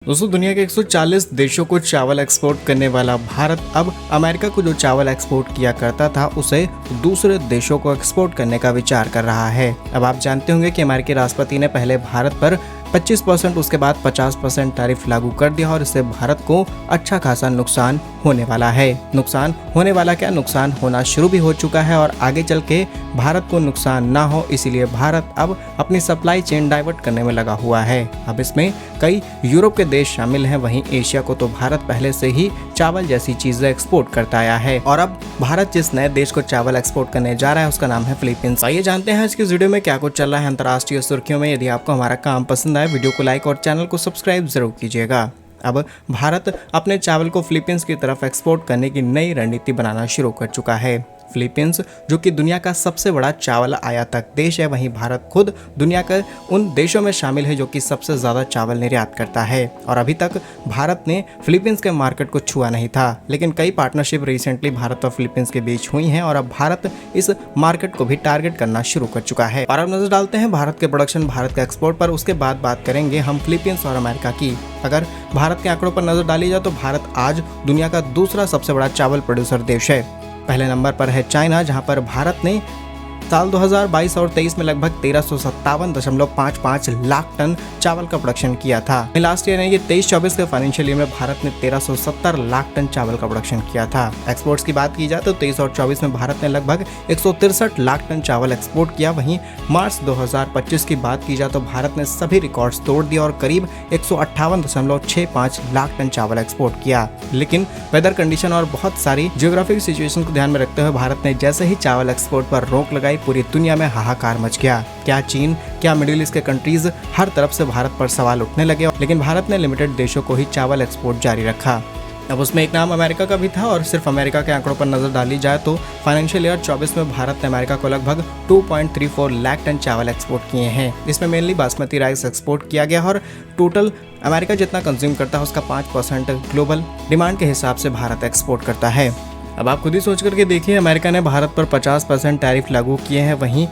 दोस्तों दुनिया के 140 देशों को चावल एक्सपोर्ट करने वाला भारत अब अमेरिका को जो चावल एक्सपोर्ट किया करता था उसे दूसरे देशों को एक्सपोर्ट करने का विचार कर रहा है। अब आप जानते होंगे कि अमेरिकी राष्ट्रपति ने पहले भारत पर 25% उसके बाद 50% टैरिफ लागू कर दिया और इससे भारत को अच्छा खासा नुकसान होने वाला है। नुकसान होने वाला क्या, नुकसान होना शुरू भी हो चुका है और आगे चल के भारत को नुकसान ना हो इसीलिए भारत अब अपनी सप्लाई चेन डाइवर्ट करने में लगा हुआ है। अब इसमें कई यूरोप के देश शामिल हैं, वहीं एशिया को तो भारत पहले से ही चावल जैसी चीजें एक्सपोर्ट करता आया है और अब भारत जिस नए देश को चावल एक्सपोर्ट करने जा रहा है उसका नाम है फिलीपींस। आइए जानते हैं आज की वीडियो में क्या कुछ चल रहा है अंतर्राष्ट्रीय सुर्खियों में। यदि आपको हमारा काम पसंद आए वीडियो को लाइक और चैनल को सब्सक्राइब जरूर कीजिएगा। अब भारत अपने चावल को फिलीपींस की तरफ एक्सपोर्ट करने की नई रणनीति बनाना शुरू कर चुका है। फिलीपींस जो कि दुनिया का सबसे बड़ा चावल आयातक देश है, वहीं भारत खुद दुनिया के उन देशों में शामिल है जो कि सबसे ज़्यादा चावल निर्यात करता है और अभी तक भारत ने फिलीपींस के मार्केट को छुआ नहीं था, लेकिन कई पार्टनरशिप रिसेंटली भारत और फिलीपींस के बीच हुई हैं और अब भारत इस मार्केट को भी टारगेट करना शुरू कर चुका है। और अब नजर डालते हैं भारत के प्रोडक्शन, भारत के एक्सपोर्ट पर, उसके बाद बात करेंगे हम फिलीपींस और अमेरिका की। अगर भारत के आंकड़ों पर नजर डाली जाए तो भारत आज दुनिया का दूसरा सबसे बड़ा चावल प्रोड्यूसर देश है। पहले नंबर पर है चाइना, जहां पर भारत ने साल 2022 और 23 में लगभग 1357.55 लाख टन चावल का प्रोडक्शन किया था। लास्ट ईयर ये 23-24 के फाइनेंशियल ईयर में भारत ने 1370 लाख टन चावल का प्रोडक्शन किया था। एक्सपोर्ट्स की बात की जाए तो 23 और 24 में भारत ने लगभग 163 लाख टन चावल एक्सपोर्ट किया। वहीं मार्च 2025 की बात की जाए तो भारत ने सभी रिकॉर्ड्स तोड़ दिया और करीब 158.65 लाख टन चावल एक्सपोर्ट किया। लेकिन वेदर कंडीशन और बहुत सारी जियोग्राफिक सिचुएशन को ध्यान में रखते हुए भारत ने जैसे ही चावल एक्सपोर्ट पर रोक लगाई, पूरी दुनिया में हाहाकार मच गया। क्या चीन, क्या मिडिल ईस्ट के कंट्रीज, हर तरफ से भारत पर सवाल उठने लगे, लेकिन भारत ने लिमिटेड देशों को ही चावल एक्सपोर्ट जारी रखा। अब उसमें एक नाम अमेरिका का भी था और सिर्फ अमेरिका के आंकड़ों पर नजर डाली जाए तो फाइनेंशियल ईयर 24 में भारत ने अमेरिका को लगभग 2.34 लाख टन चावल एक्सपोर्ट किए हैं। इसमें मेनली बासमती राइस एक्सपोर्ट किया गया और टोटल अमेरिका जितना कंज्यूम करता है उसका 5% ग्लोबल डिमांड के हिसाब से भारत एक्सपोर्ट करता है। अब आप खुद ही सोच करके देखिए, अमेरिका ने भारत पर 50% टैरिफ लागू किए हैं, वहीं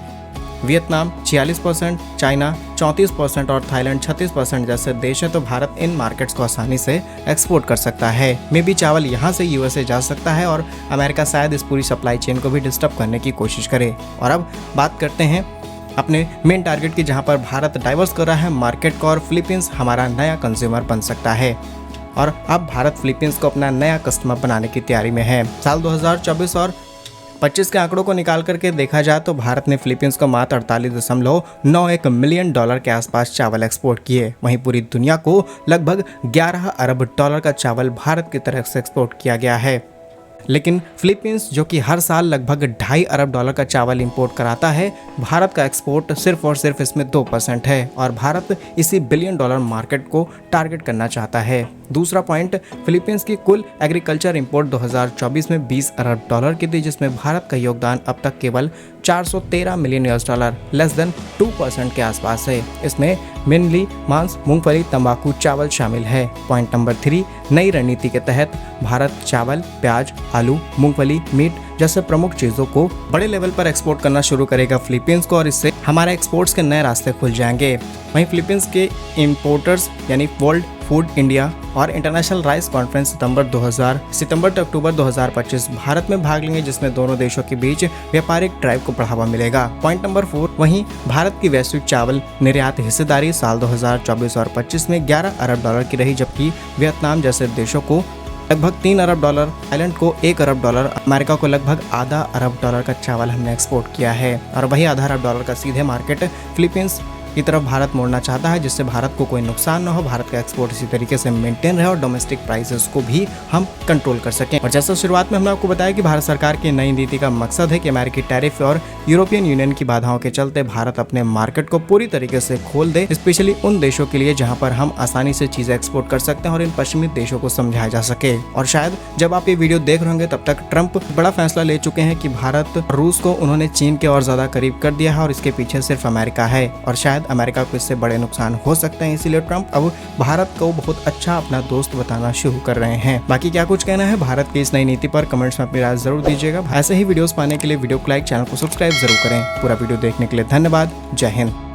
वियतनाम 46%, चाइना 34% और थाईलैंड 36% जैसे देश हैं, तो भारत इन मार्केट्स को आसानी से एक्सपोर्ट कर सकता है। मे भी चावल यहाँ से यूएसए जा सकता है और अमेरिका शायद इस पूरी सप्लाई चेन को भी डिस्टर्ब करने की कोशिश करे। और अब बात करते हैं अपने मेन टारगेट की, जहाँ पर भारत डाइवर्स कर रहा है मार्केट को और फिलीपींस हमारा नया कंज्यूमर बन सकता है और अब भारत फिलीपींस को अपना नया कस्टमर बनाने की तैयारी में है। साल 2024 और 25 के आंकड़ों को निकाल करके देखा जाए तो भारत ने फिलीपींस को मात्र 48.91 मिलियन डॉलर के आसपास चावल एक्सपोर्ट किए। वहीं पूरी दुनिया को लगभग 11 अरब डॉलर का चावल भारत की तरफ से एक्सपोर्ट किया गया है। लेकिन फिलीपींस जो कि हर साल लगभग 2.5 अरब डॉलर का चावल इंपोर्ट कराता है, भारत का एक्सपोर्ट सिर्फ और सिर्फ इसमें 2% है और भारत इसी बिलियन डॉलर मार्केट को टारगेट करना चाहता है। दूसरा पॉइंट, फिलीपींस की कुल एग्रीकल्चर इंपोर्ट 2024 में 20 अरब डॉलर की थी, जिसमें भारत का योगदान अब तक केवल 413 million US dollar less than 2% के आसपास है। इसमें मेनली मांस, मूंगफली, तंबाकू, चावल शामिल है। पॉइंट नंबर 3, नई रणनीति के तहत भारत चावल, प्याज, आलू, मूंगफली, मीट जैसे प्रमुख चीजों को बड़े लेवल पर एक्सपोर्ट करना शुरू करेगा फिलीपींस को और इससे हमारे एक्सपोर्ट्स के नए रास्ते खुल जाएंगे। वहीं फिलीपींस के इंपोर्टर्स यानी वर्ल्ड फूड इंडिया और इंटरनेशनल राइस कॉन्फ्रेंस सितंबर से अक्टूबर 2025 भारत में भाग लेंगे, जिसमें दोनों देशों के बीच व्यापारिक ड्राइव को बढ़ावा मिलेगा। पॉइंट नंबर 4, वहीं भारत की वैश्विक चावल निर्यात हिस्सेदारी साल 2024 और 25 में 11 अरब डॉलर की रही, जबकि वियतनाम जैसे देशों को लगभग 3 अरब डॉलर, थाईलैंड को 1 अरब डॉलर, अमेरिका को लगभग आधा अरब डॉलर का चावल हमने एक्सपोर्ट किया है और वही आधा अरब डॉलर का सीधे मार्केट फिलीपींस की तरफ भारत मोड़ना चाहता है, जिससे भारत को कोई नुकसान न हो, भारत का एक्सपोर्ट इसी तरीके से मेंटेन रहे और डोमेस्टिक प्राइसेस को भी हम कंट्रोल कर सकें। और जैसा शुरुआत में हमने आपको बताया कि भारत सरकार की नई नीति का मकसद है कि अमेरिकी टैरिफ और यूरोपियन यूनियन की बाधाओं के चलते भारत अपने मार्केट को पूरी तरीके से खोल दे, स्पेशली उन देशों के लिए जहां पर हम आसानी से चीजें एक्सपोर्ट कर सकते हैं और इन पश्चिमी देशों को समझाया जा सके। और शायद जब आप ये वीडियो देख रहे होंगे तब तक ट्रंप बड़ा फैसला ले चुके हैं कि भारत रूस को उन्होंने चीन के और ज्यादा करीब कर दिया है और इसके पीछे सिर्फ अमेरिका है और शायद अमेरिका को इससे बड़े नुकसान हो सकते हैं, इसीलिए ट्रंप अब भारत को बहुत अच्छा अपना दोस्त बताना शुरू कर रहे हैं। बाकी क्या कुछ कहना है भारत की इस नई नीति पर कमेंट्स में अपनी राय जरूर दीजिएगा। ऐसे ही वीडियोस पाने के लिए वीडियो को लाइक, चैनल को सब्सक्राइब जरूर करें। पूरा वीडियो देखने के लिए धन्यवाद। जय हिंद।